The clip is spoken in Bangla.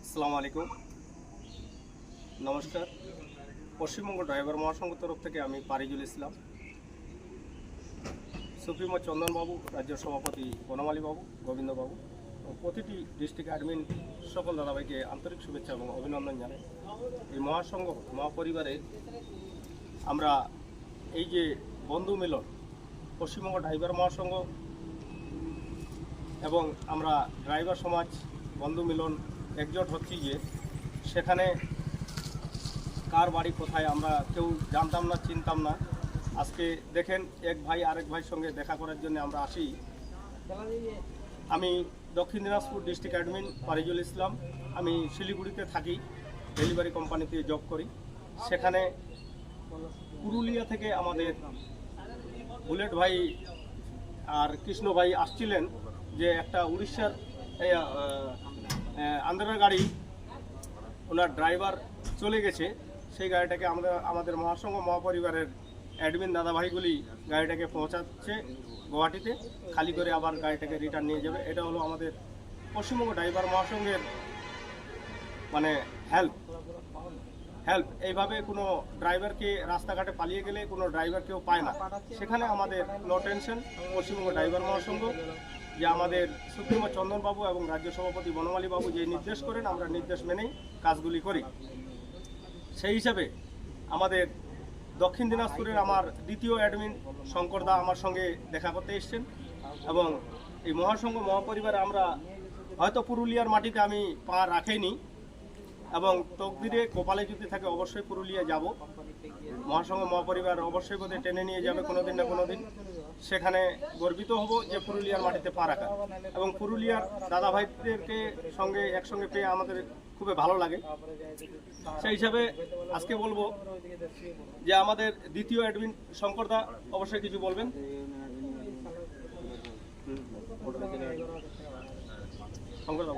আসসালামু আলাইকুম, নমস্কার। পশ্চিমবঙ্গ ড্রাইভার মহাসংঘ তরফ থেকে আমি পারিজুল ইসলাম, সুপ্রিমো চন্দনবাবু, রাজ্য সভাপতি বনমালীবাবু, গোবিন্দবাবু ও প্রতিটি ডিস্ট্রিক্ট অ্যাডমিন সকল দাদাভাইকে আন্তরিক শুভেচ্ছা এবং অভিনন্দন জানাই। এই মহাসংঘ মহাপরিবারে আমরা এই যে বন্ধু মিলন পশ্চিমবঙ্গ ড্রাইভার মহাসংঘ এবং আমরা ড্রাইভার সমাজ বন্ধু মিলন একজোট হচ্ছি যে সেখানে কার বাড়ি কোথায় আমরা কেউ জানতাম না, চিনতাম না। আজকে দেখেন এক ভাই আরেক ভাইয়ের সঙ্গে দেখা করার জন্য আমরা আসি। আমি দক্ষিণ দিনাজপুর ডিস্ট্রিক্ট অ্যাডমিন পারিজুল ইসলাম। আমি শিলিগুড়িতে থাকি, ডেলিভারি কোম্পানিতে জব করি। সেখানে পুরুলিয়া থেকে আমাদের বুলেট ভাই আর কৃষ্ণ ভাই আসছিলেন যে একটা উড়িষ্যার আন্ধ্রার গাড়ি, ওনার ড্রাইভার চলে গেছে। সেই গাড়িটাকে আমাদের মহাসংঘ মহাপরিবারের অ্যাডমিন দাদাভাইগুলি গাড়িটাকে পৌঁছাচ্ছে গুয়াহাটিতে, খালি করে আবার গাড়িটাকে রিটার্ন নিয়ে যাবে। এটা হলো আমাদের পশ্চিমবঙ্গ ড্রাইভার মহাসংঘের মানে হেল্প। এইভাবে কোনো ড্রাইভারকে রাস্তাঘাটে পালিয়ে গেলে কোনো ড্রাইভার কেউ পায় না, সেখানে আমাদের নো টেনশন। পশ্চিমবঙ্গ ড্রাইভার মহাসংঘ যে আমাদের সুপ্রিমো চন্দনবাবু এবং রাজ্য সভাপতি বনমালীবাবু যে নির্দেশ করেন, আমরা নির্দেশ মেনেই কাজগুলি করি। সেই হিসাবে আমাদের দক্ষিণ দিনাজপুরের আমার দ্বিতীয় অ্যাডমিন শঙ্করদা আমার সঙ্গে দেখা করতে এসছেন এবং এই মহাসংঘ মহাপরিবারে আমরা হয়তো পুরুলিয়ার মাটিতে আমি পা রাখিনি এবং তকদিরে কপালে যদি থাকে অবশ্যই পুরুলিয়া যাব। মহাসংঘ মহাপরিবার অবশ্যই বোধহয় টেনে নিয়ে যাবে কোনোদিন না কোনোদিন। সেখানে গর্বিত হব যে পুরুলিয়ার মাটিতে পা রাখা এবং পুরুলিয়ার দাদা ভাইদেরকে সঙ্গে একসঙ্গে পেয়ে আমাদের খুবই ভালো লাগে। সেই হিসাবে আজকে বলবো যে আমাদের দ্বিতীয় অ্যাডমিন শঙ্করদা অবশ্যই কিছু বলবেন। শঙ্করদা